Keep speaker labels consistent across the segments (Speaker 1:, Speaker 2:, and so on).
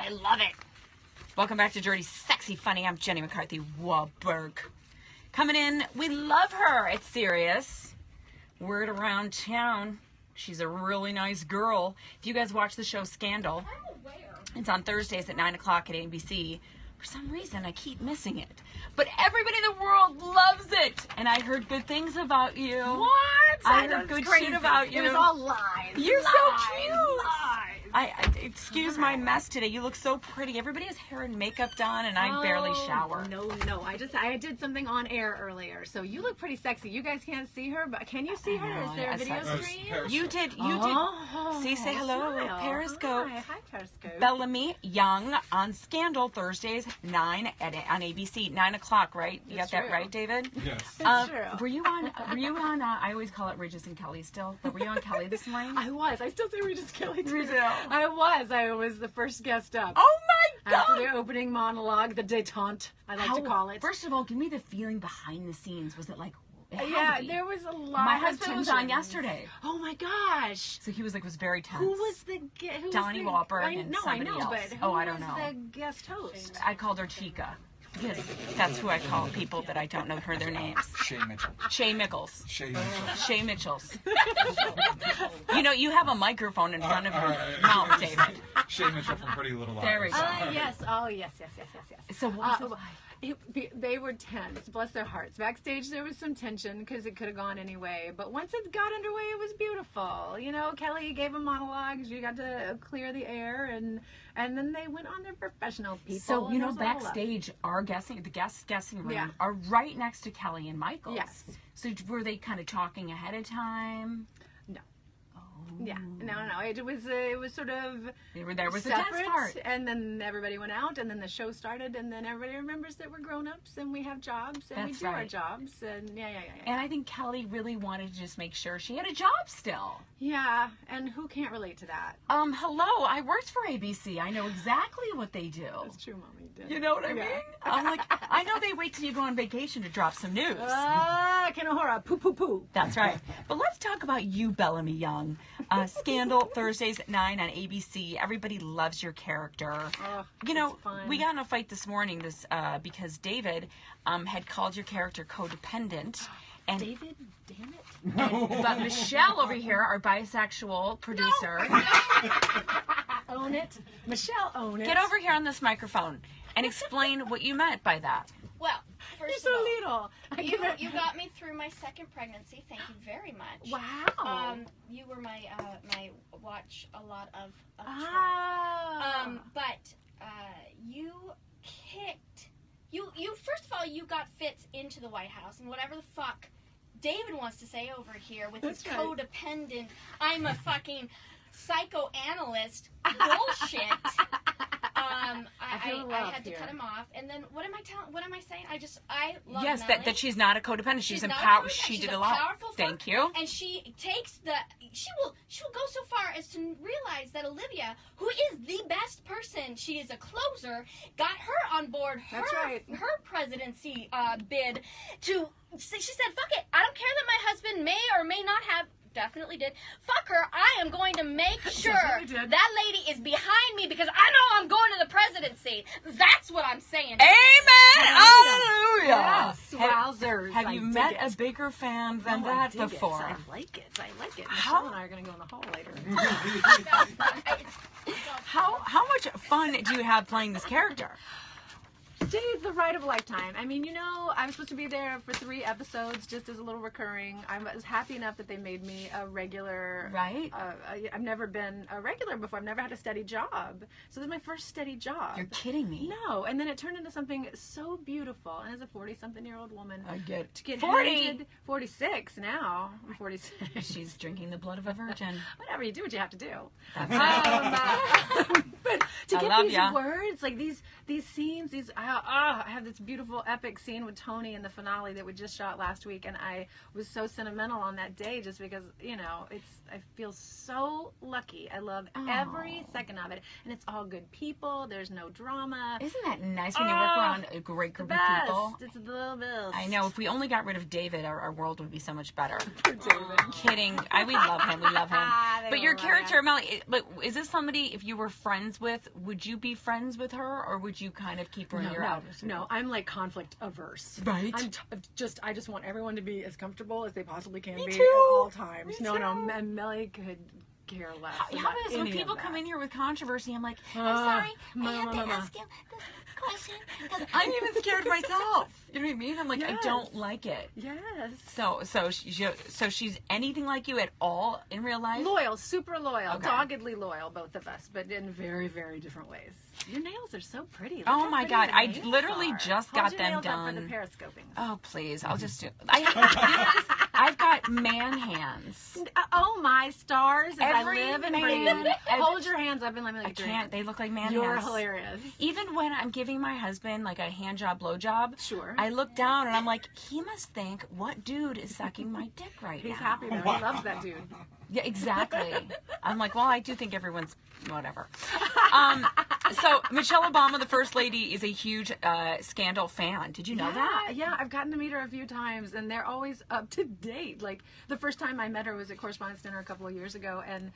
Speaker 1: I love it. Welcome back to Dirty Sexy Funny. I'm Jenny McCarthy Wahlberg. Coming in, we love her. It's serious. Word around town. She's a really nice girl. If you guys watch the show Scandal, it's on Thursdays at 9 o'clock at ABC. For some reason, I keep missing it. But everybody in the world loves it. And I heard good things about you.
Speaker 2: What?
Speaker 1: I heard good shit about you.
Speaker 2: It was all lies.
Speaker 1: You're
Speaker 2: lies,
Speaker 1: so cute.
Speaker 2: Lies.
Speaker 1: Excuse my mess today. You look so pretty. Everybody has hair and makeup done, and I barely shower.
Speaker 2: No. I did something on air earlier, so you look pretty sexy. You guys can't see her, but can you see her? Is there a video stream?
Speaker 1: You did. See, say hello.
Speaker 2: Smile.
Speaker 1: Periscope.
Speaker 2: Hi, Periscope.
Speaker 1: Bellamy, Young on Scandal, Thursdays, 9 on ABC, 9 o'clock, right? You got that right, David?
Speaker 3: Yes.
Speaker 2: It's true.
Speaker 1: Were you on, I always call it Regis and Kelly still, but were you on Kelly this morning?
Speaker 2: I was. I still say Regis Kelly too.
Speaker 1: You do?
Speaker 2: I was the first guest up.
Speaker 1: Oh my God!
Speaker 2: After the opening monologue, the détente, I like to call it.
Speaker 1: First of all, give me the feeling behind the scenes. Was it like, it had
Speaker 2: Yeah,
Speaker 1: to be.
Speaker 2: there was a lot
Speaker 1: My
Speaker 2: of
Speaker 1: husband was on yesterday.
Speaker 2: Oh my gosh.
Speaker 1: So he was very tense.
Speaker 2: Who was the guest?
Speaker 1: Donnie Walper and
Speaker 2: I
Speaker 1: somebody
Speaker 2: know,
Speaker 1: else.
Speaker 2: but who
Speaker 1: I don't know.
Speaker 2: was the guest host?
Speaker 1: I called her Chica. Because that's who I call people that I don't know their names.
Speaker 3: Shay Mitchell.
Speaker 1: Shay Mickles.
Speaker 3: Shay Mitchell.
Speaker 1: Shay Mitchells. You know, you have a microphone in front of your mouth, David.
Speaker 3: Shay Mitchell from Pretty Little Liars.
Speaker 1: There we go.
Speaker 2: Yes. Oh, yes.
Speaker 1: So what was
Speaker 2: They were tense, bless their hearts. Backstage, there was some tension because it could have gone anyway. But once it got underway, it was beautiful. You know, Kelly gave a monologue. She got to clear the air, and then they went on their professional people.
Speaker 1: So, you know,
Speaker 2: and there was a lot of
Speaker 1: backstage, the guest guessing room
Speaker 2: Yeah.
Speaker 1: are right next to Kelly and Michael's.
Speaker 2: Yes.
Speaker 1: So were they kind of talking ahead of time?
Speaker 2: No.
Speaker 1: Oh.
Speaker 2: Yeah, no. It was sort of
Speaker 1: There was a
Speaker 2: separate,
Speaker 1: tense part.
Speaker 2: and then everybody went out, and then the show started, and then everybody remembers that we're grown-ups and we have jobs and
Speaker 1: That's
Speaker 2: we do our
Speaker 1: right.
Speaker 2: jobs, and yeah.
Speaker 1: And I think Kelly really wanted to just make sure she had a job still.
Speaker 2: Yeah, and who can't relate to that?
Speaker 1: Hello, I worked for ABC. I know exactly what they do.
Speaker 2: That's true, Mommy did.
Speaker 1: You know what I
Speaker 2: Yeah.
Speaker 1: mean? I'm like, I know they wait till you go on vacation to drop some news.
Speaker 2: Kenohora, poo.
Speaker 1: That's right. But let's talk about you, Bellamy Young. Scandal, Thursdays at 9 on ABC. Everybody loves your character. You know,
Speaker 2: it's fun.
Speaker 1: we got in a fight this morning because David had called your character codependent. And
Speaker 2: David, damn it.
Speaker 1: but Michelle over here, our bisexual producer,
Speaker 2: Own it. Michelle, own it.
Speaker 1: get over here on this microphone and explain what you meant by that.
Speaker 4: Well,
Speaker 2: You're
Speaker 4: first
Speaker 2: so
Speaker 4: of all,
Speaker 2: little.
Speaker 4: you got me through my second pregnancy. Thank you very much.
Speaker 2: Wow.
Speaker 4: You were my watch a lot of
Speaker 2: Ah.
Speaker 4: but you kicked you first of all you got Fitz into the White House, and whatever the fuck David wants to say over here with his
Speaker 2: That's right.
Speaker 4: codependent, I'm a fucking psychoanalyst bullshit. I had to cut him off, and then what am I saying? I love
Speaker 1: Yes,
Speaker 4: Melanie.
Speaker 1: that she's not a codependent. She's
Speaker 4: not a
Speaker 1: empowered.
Speaker 4: codependent.
Speaker 1: She
Speaker 4: She's
Speaker 1: did
Speaker 4: a
Speaker 1: a lot.
Speaker 4: powerful
Speaker 1: Thank
Speaker 4: fuck,
Speaker 1: you.
Speaker 4: And she will go so far as to realize that Olivia, who is the best person, she is a closer, got her on board
Speaker 2: That's right.
Speaker 4: her presidency bid to. She said, "Fuck it. I don't care that my husband may or may not have." Definitely did. Fuck her. I am going to make sure
Speaker 2: Definitely did.
Speaker 4: that lady is behind me because I know I'm going to the presidency. That's what I'm saying.
Speaker 1: Amen. Hallelujah.
Speaker 2: Yes, wowzers.
Speaker 1: Have
Speaker 2: I
Speaker 1: you
Speaker 2: dig
Speaker 1: met
Speaker 2: it.
Speaker 1: a bigger fan than
Speaker 2: Oh, I
Speaker 1: that
Speaker 2: dig it.
Speaker 1: before?
Speaker 2: I like it. Michelle
Speaker 1: How-
Speaker 2: and I are going to go in the hall later.
Speaker 1: How much fun do you have playing this character?
Speaker 2: It's the ride of a lifetime. I mean, you know, I'm supposed to be there for 3 episodes just as a little recurring. I was happy enough that they made me a regular.
Speaker 1: Right.
Speaker 2: I've never been a regular before. I've never had a steady job. So this is my first steady job.
Speaker 1: You're kidding me.
Speaker 2: No, and then it turned into something so beautiful. And as a 40-something-year-old woman,
Speaker 1: I get
Speaker 2: to get
Speaker 1: 40.
Speaker 2: handed 46 now. I'm 46.
Speaker 1: She's drinking the blood of a virgin.
Speaker 2: Whatever, you do what you have to do.
Speaker 1: That's right.
Speaker 2: But to
Speaker 1: I
Speaker 2: get
Speaker 1: love
Speaker 2: these
Speaker 1: ya.
Speaker 2: words, like these these scenes, I have this beautiful epic scene with Tony in the finale that we just shot last week, and I was so sentimental on that day just because, I feel so lucky. I love every second of it, and it's all good people. There's no drama.
Speaker 1: Isn't that nice when you work around a great group of people?
Speaker 2: It's the best.
Speaker 1: I know. If we only got rid of David, our world would be so much better.
Speaker 2: Poor David.
Speaker 1: Kidding. We love him. We love him. But your character, Melly, but is this somebody, if you were friends with, would you be friends with her, or would you kind of keep her in your outer circle?
Speaker 2: No, I'm like conflict averse.
Speaker 1: Right.
Speaker 2: I just want everyone to be as comfortable as they possibly can
Speaker 1: Me
Speaker 2: be
Speaker 1: too.
Speaker 2: at all times.
Speaker 1: Me
Speaker 2: No,
Speaker 1: too.
Speaker 2: and Melly could care less.
Speaker 1: How
Speaker 2: about
Speaker 1: about this? When
Speaker 2: any
Speaker 1: people
Speaker 2: of
Speaker 1: come
Speaker 2: that.
Speaker 1: in here with controversy, I'm like,
Speaker 4: I'm sorry, I
Speaker 2: Mama.
Speaker 4: have to ask you this question. 'cause
Speaker 1: I'm even scared myself. You know what I mean? I'm like, I
Speaker 2: Yes.
Speaker 1: don't like it.
Speaker 2: Yes.
Speaker 1: So she's anything like you at all in real life?
Speaker 2: Loyal, super loyal,
Speaker 1: Okay.
Speaker 2: doggedly loyal, both of us, but in very, very different ways. Your nails are so pretty. Look
Speaker 1: Oh
Speaker 2: how
Speaker 1: my
Speaker 2: pretty
Speaker 1: God,
Speaker 2: your
Speaker 1: I
Speaker 2: nails
Speaker 1: literally
Speaker 2: are.
Speaker 1: just
Speaker 2: Hold
Speaker 1: got
Speaker 2: your
Speaker 1: them
Speaker 2: nails up
Speaker 1: done.
Speaker 2: for the periscoping.
Speaker 1: Oh, please. I'll just do I've got man hands.
Speaker 2: Oh my stars! As
Speaker 1: Every
Speaker 2: I live and
Speaker 1: man-
Speaker 2: breathe.
Speaker 1: every-
Speaker 2: Hold your hands up and let me
Speaker 1: I
Speaker 2: look at your
Speaker 1: can't. They look like man
Speaker 2: You're
Speaker 1: hands.
Speaker 2: hilarious.
Speaker 1: Even when I'm giving my husband like a hand job, blow job,
Speaker 2: Sure.
Speaker 1: I look down and I'm like, he must think, what dude is sucking my dick right now?
Speaker 2: He's happy though. He loves that dude.
Speaker 1: Yeah, exactly. I'm like, well, I do think everyone's whatever. So Michelle Obama, the first lady, is a huge Scandal fan. Did you know that?
Speaker 2: Yeah, I've gotten to meet her a few times, and they're always up to date. Like the first time I met her was at Correspondence Dinner a couple of years ago, and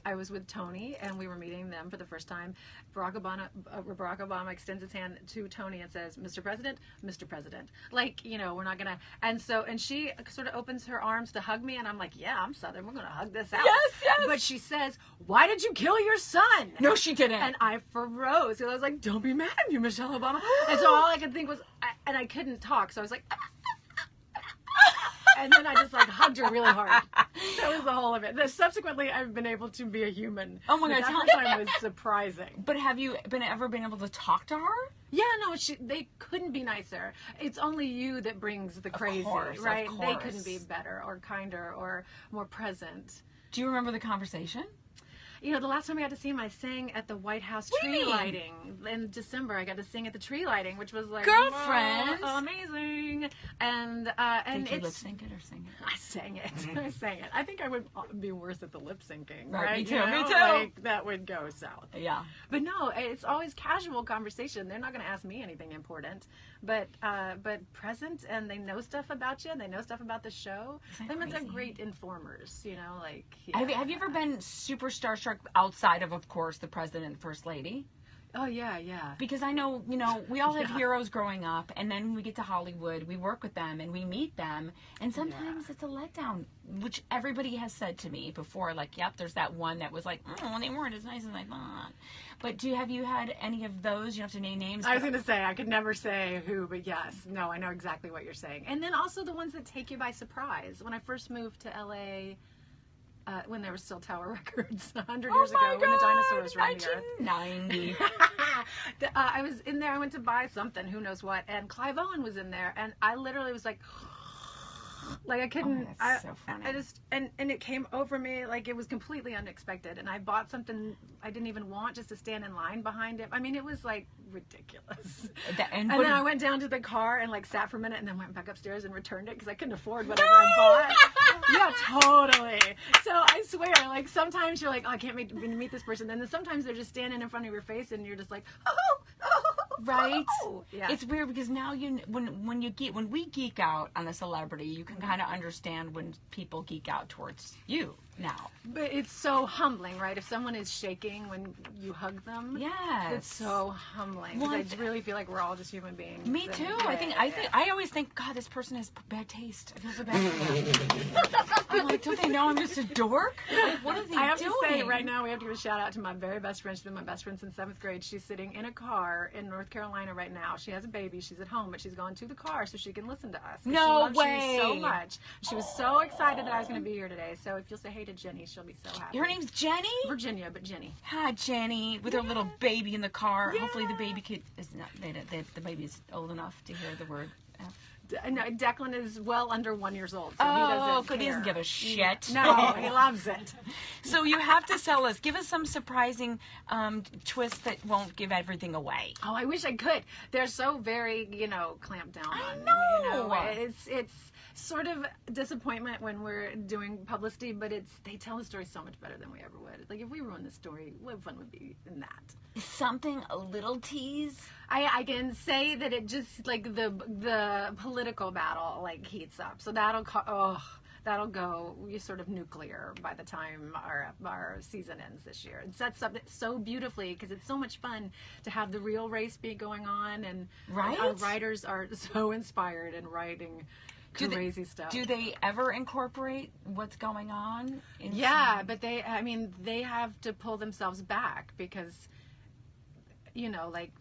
Speaker 2: I was with Tony, and we were meeting them for the first time. Barack Obama extends his hand to Tony and says, "Mr. President, Mr. President." Like, we're not gonna. And she sort of opens her arms to hug me, and I'm like, "Yeah, I'm Southern. We're gonna hug this out."
Speaker 1: Yes.
Speaker 2: But she says, "Why did you kill your son?"
Speaker 1: No, she didn't.
Speaker 2: And I froze. And I was like, "Don't be mad at me, Michelle Obama." And so all I could think was, and I couldn't talk, so I was like. And then I just hugged her really hard. That was the whole of it. Subsequently, I've been able to be a human.
Speaker 1: Oh my
Speaker 2: But
Speaker 1: God,
Speaker 2: that first time was surprising.
Speaker 1: But have you ever been able to talk to her?
Speaker 2: Yeah, no, they couldn't be nicer. It's only you that brings the crazy,
Speaker 1: course,
Speaker 2: right?
Speaker 1: of
Speaker 2: They
Speaker 1: course.
Speaker 2: couldn't be better or kinder or more present.
Speaker 1: Do you remember the conversation?
Speaker 2: The last time I got to see him, I sang at the White House
Speaker 1: What do you
Speaker 2: tree
Speaker 1: mean?
Speaker 2: lighting in December. I got to sing at the tree lighting, which was like
Speaker 1: Girlfriend.
Speaker 2: amazing. And
Speaker 1: Did you lip
Speaker 2: it's
Speaker 1: sync it or sing it?
Speaker 2: I sang it. I sang it. I think I would be worse at the lip syncing,
Speaker 1: Right,
Speaker 2: right?
Speaker 1: me too, me too.
Speaker 2: Like, that would go south.
Speaker 1: Yeah.
Speaker 2: But no, it's always casual conversation. They're not going to ask me anything important, but present, and they know stuff about you, and they know stuff about the show.
Speaker 1: Isn't that
Speaker 2: They're
Speaker 1: crazy?
Speaker 2: great informers, yeah.
Speaker 1: Have you ever been super starstruck outside of course, the president and first lady?
Speaker 2: Oh yeah.
Speaker 1: Because I know, we all have
Speaker 2: Yeah.
Speaker 1: heroes growing up, and then we get to Hollywood, we work with them, and we meet them, and sometimes it's a letdown, which everybody has said to me before, like, yep, there's that one that was like, oh, they weren't as nice as I thought. But have you had any of those? You don't have to name names.
Speaker 2: I was going to say, I could never say who, but yes. No, I know exactly what you're saying. And then also the ones that take you by surprise. When I first moved to L.A., when there were still Tower Records 100 years ago, when the dinosaurs roamed the earth.
Speaker 1: 1990.
Speaker 2: I was in there, I went to buy something, who knows what, and Clive Owen was in there, and I literally was like I couldn't,
Speaker 1: that's so funny.
Speaker 2: I just, and it came over me, like it was completely unexpected, and I bought something I didn't even want just to stand in line behind him. I mean, it was like ridiculous. And then I went down to the car and sat for a minute and then went back upstairs and returned it because I couldn't afford whatever I bought. Yeah, totally. So I swear, sometimes you're like, oh, I can't meet this person. And then sometimes they're just standing in front of your face and you're just like, oh.
Speaker 1: Right?
Speaker 2: Yeah.
Speaker 1: It's weird because now when we geek out on a celebrity, you can kind of understand when people geek out towards you now.
Speaker 2: But it's so humbling, right? If someone is shaking when you hug them,
Speaker 1: Yes.
Speaker 2: it's so humbling.
Speaker 1: Well,
Speaker 2: Because I really feel like we're all just human beings.
Speaker 1: Me
Speaker 2: and-
Speaker 1: too.
Speaker 2: yeah,
Speaker 1: I always think, God, this person has bad taste. I feel so bad for them. I'm like, don't they know I'm just a dork? Like, what are they doing?
Speaker 2: I have to say, right now, we have to give a shout out to my very best friend. She's been my best friend since 7th grade. She's sitting in a car in North Carolina right now. She has a baby. She's at home, but she's gone to the car so she can listen to us. 'Cause
Speaker 1: No
Speaker 2: she loves
Speaker 1: way.
Speaker 2: you so much. She was so excited that I was going to be here today. So if you'll say hey to Jenny, she'll be so happy.
Speaker 1: Her name's Jenny?
Speaker 2: Virginia, but Jenny.
Speaker 1: Hi, Jenny, with her little baby in the car.
Speaker 2: Yeah.
Speaker 1: Hopefully the baby kid is not. The baby is old enough to hear the word F.
Speaker 2: No, Declan is well under 1 year old, so
Speaker 1: he doesn't give a shit.
Speaker 2: No, he loves it.
Speaker 1: So you have to sell us. Give us some surprising twists that won't give everything away.
Speaker 2: Oh, I wish I could. They're so very, clamped down on.
Speaker 1: I know.
Speaker 2: It's sort of disappointment when we're doing publicity, but they tell the story so much better than we ever would. Like, if we ruin the story, what fun would be in that?
Speaker 1: Something, a little tease.
Speaker 2: I can say that it just, like, the political battle, like, heats up. So that'll go sort of nuclear by the time our season ends this year. It sets up so beautifully because it's so much fun to have the real race be going on, and our writers are so inspired in writing crazy stuff. Do they ever incorporate what's going on? Yeah, but they have to pull themselves back because, like,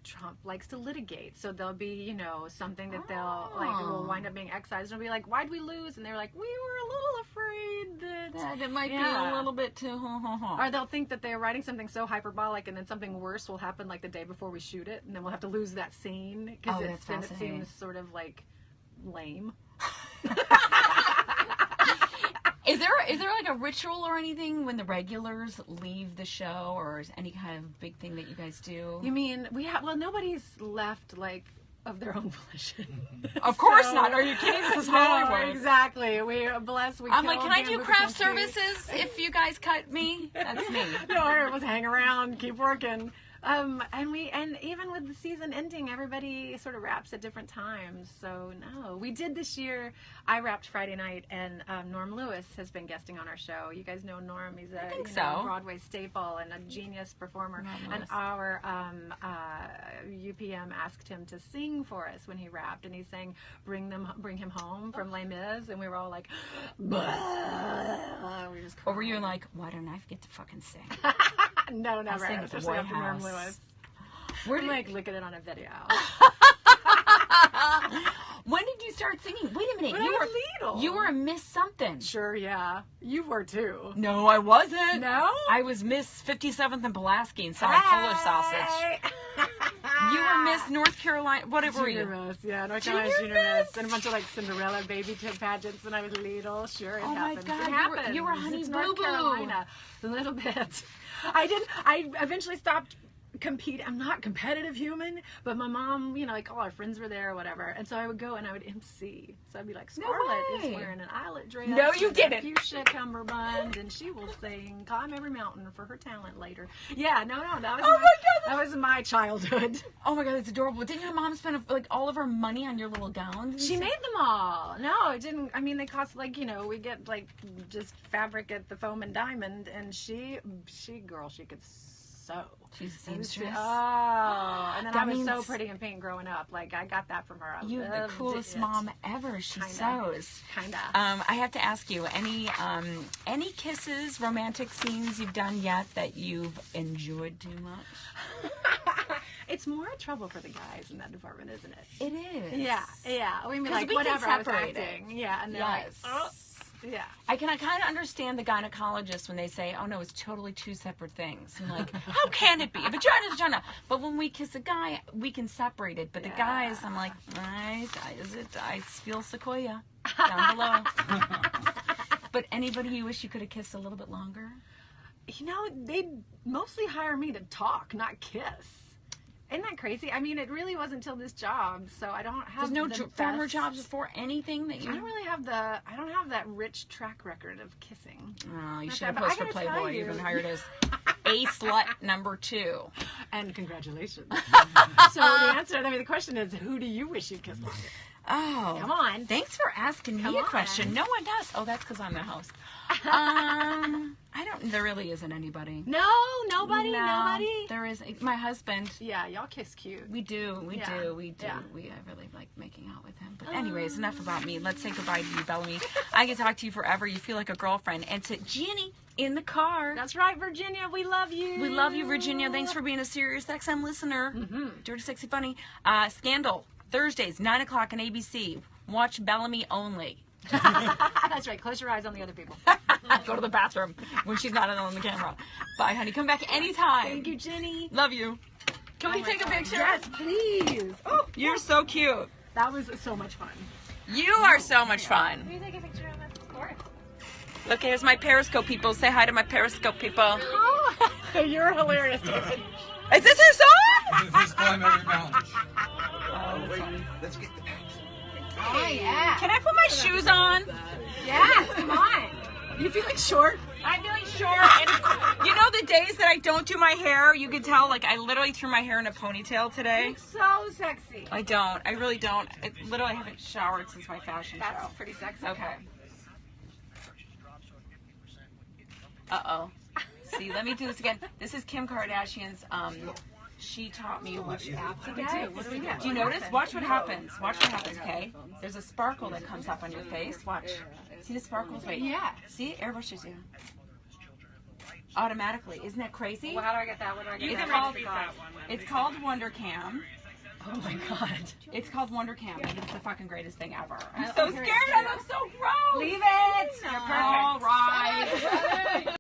Speaker 2: Trump likes to litigate, so there'll be, something that they'll will wind up being excised, and it'll be like, why'd we lose? And they're like, we were a little afraid that it might be a little bit too or they'll think that they're writing something so hyperbolic, and then something worse will happen like the day before we shoot it, and then we'll have to lose that scene because then it seems sort of like lame. Is there like a ritual or anything when the regulars leave the show, or is any kind of big thing that you guys do? You mean nobody's left like of their own volition. Of course not. Are you kidding? This is Hollywood. No, exactly. I'm like, can I do craft services if you guys cut me? That's me. No, I was hang around, keep working. And even with the season ending, everybody sort of wraps at different times. So no, we did this year. I wrapped Friday night, and Norm Lewis has been guesting on our show. You guys know Norm. He's a Broadway staple and a genius performer. And our UPM asked him to sing for us when he rapped, and he sang "Bring Him Home" from Les Mis, and we were all like, we just. Or were you like, why don't I get to fucking sing? No, never. Especially after Norm Lewis. We're like, look at it on a video. When did you start singing? Wait a minute. When I was little. You were a Miss something. Sure, yeah. You were too. No, I wasn't. No? I was Miss 57th and Pulaski and selling Polish sausage. You were Miss North Carolina. Whatever were you? Junior Miss, yeah. North Carolina Junior Miss. And a bunch of like Cinderella baby pageants when I was little. Sure, it happened. Oh my God. It happened. You were Honey Boo Boo. North Carolina. A little bit. I eventually stopped compete. I'm not a competitive human, but my mom, like all our friends were there or whatever, and so I would go and I would MC. So I'd be like, Scarlett is wearing an eyelet dress. No, you didn't. Fuchsia cummerbund, and she will sing "Climb Every Mountain" for her talent later. Yeah, no, that was that was my childhood. Oh my God, that's adorable. Didn't your mom spend like all of her money on your little gowns? She made them all. No, it didn't. I mean, they cost like we get like just fabric at the Foam and Diamond, and she could sew. She's a seamstress. Oh, and then I was so pretty in pink growing up. Like, I got that from her. You're the coolest mom ever. She sews. Kinda. I have to ask you, any kisses, romantic scenes you've done yet that you've enjoyed too much? It's more trouble for the guys in that department, isn't it? It is. Yeah. We mean, like, whatever I was acting. Yeah, and they're like, yeah. I kind of understand the gynecologist when they say, oh no, it's totally two separate things. I'm like, how can it be? A vagina is vagina. But when we kiss a guy, we can separate it. But the guys, I'm like, I feel Sequoia down below. But anybody you wish you could have kissed a little bit longer? They mostly hire me to talk, not kiss. Isn't that crazy? I mean, it really wasn't until this job, so I don't have. There's no former jobs before anything that you. I don't have that rich track record of kissing. Oh, you should have posted for Playboy. You've been hired as a slut number 2. And congratulations. So the question is, who do you wish you'd kiss longer? Oh, come on! Thanks for asking me a question. No one does. Oh, that's because I'm the host. There really isn't anybody. No, nobody. There is my husband. Yeah, y'all kiss cute. We do. Yeah. I really like making out with him. But anyways, enough about me. Let's say goodbye to you, Bellamy. I can talk to you forever. You feel like a girlfriend. And to Jenny in the car. That's right, Virginia. We love you. We love you, Virginia. Thanks for being a Sirius XM listener. Mm-hmm. Dirty, Sexy, Funny. Scandal. Thursdays, 9 o'clock on ABC. Watch Bellamy only. That's right. Close your eyes on the other people. Go to the bathroom when she's not on the camera. Bye, honey. Come back anytime. Thank you, Jenny. Love you. Can we take a picture? Yes, please. Oh, you're so cute. That was so much fun.
Speaker 1: You are so much fun.
Speaker 4: Can you take a picture of us, of course?
Speaker 1: Look, here's my Periscope people. Say hi to my Periscope people.
Speaker 2: Oh, you're hilarious, David.
Speaker 1: Is this your song?
Speaker 3: Just climb every mountain.
Speaker 1: Oh, that's funny.
Speaker 5: Let's get the
Speaker 2: Oh, yeah.
Speaker 1: Can I put my shoes on?
Speaker 2: Yes, come on. You feeling short?
Speaker 1: I'm feeling short. And you know the days that I don't do my hair, you can tell, like, I literally threw my hair in a ponytail today.
Speaker 2: So sexy.
Speaker 1: I don't. I really don't. I literally haven't showered since my fashion
Speaker 2: That's
Speaker 1: show.
Speaker 2: pretty sexy.
Speaker 1: Okay. Uh-oh. See, let me do this again. This is Kim Kardashian's, she taught me which app to get.
Speaker 2: What do we get?
Speaker 1: Do you notice? Watch what happens. Watch what happens, okay? There's a sparkle that comes up on your face. Watch. See the sparkles? Wait.
Speaker 2: Yeah.
Speaker 1: See? Airbrushes you. Automatically. Isn't that crazy?
Speaker 2: Well, how do I get that? What do I get?
Speaker 1: It's
Speaker 2: that?
Speaker 1: called, it's called Wonder Cam.
Speaker 2: Oh my god.
Speaker 1: It's called Wonder Cam. And it's the fucking greatest thing ever. I'm
Speaker 2: Oh,
Speaker 1: so
Speaker 2: here
Speaker 1: scared.
Speaker 2: it is.
Speaker 1: I look so gross.
Speaker 2: Leave it. You're perfect.
Speaker 1: All right.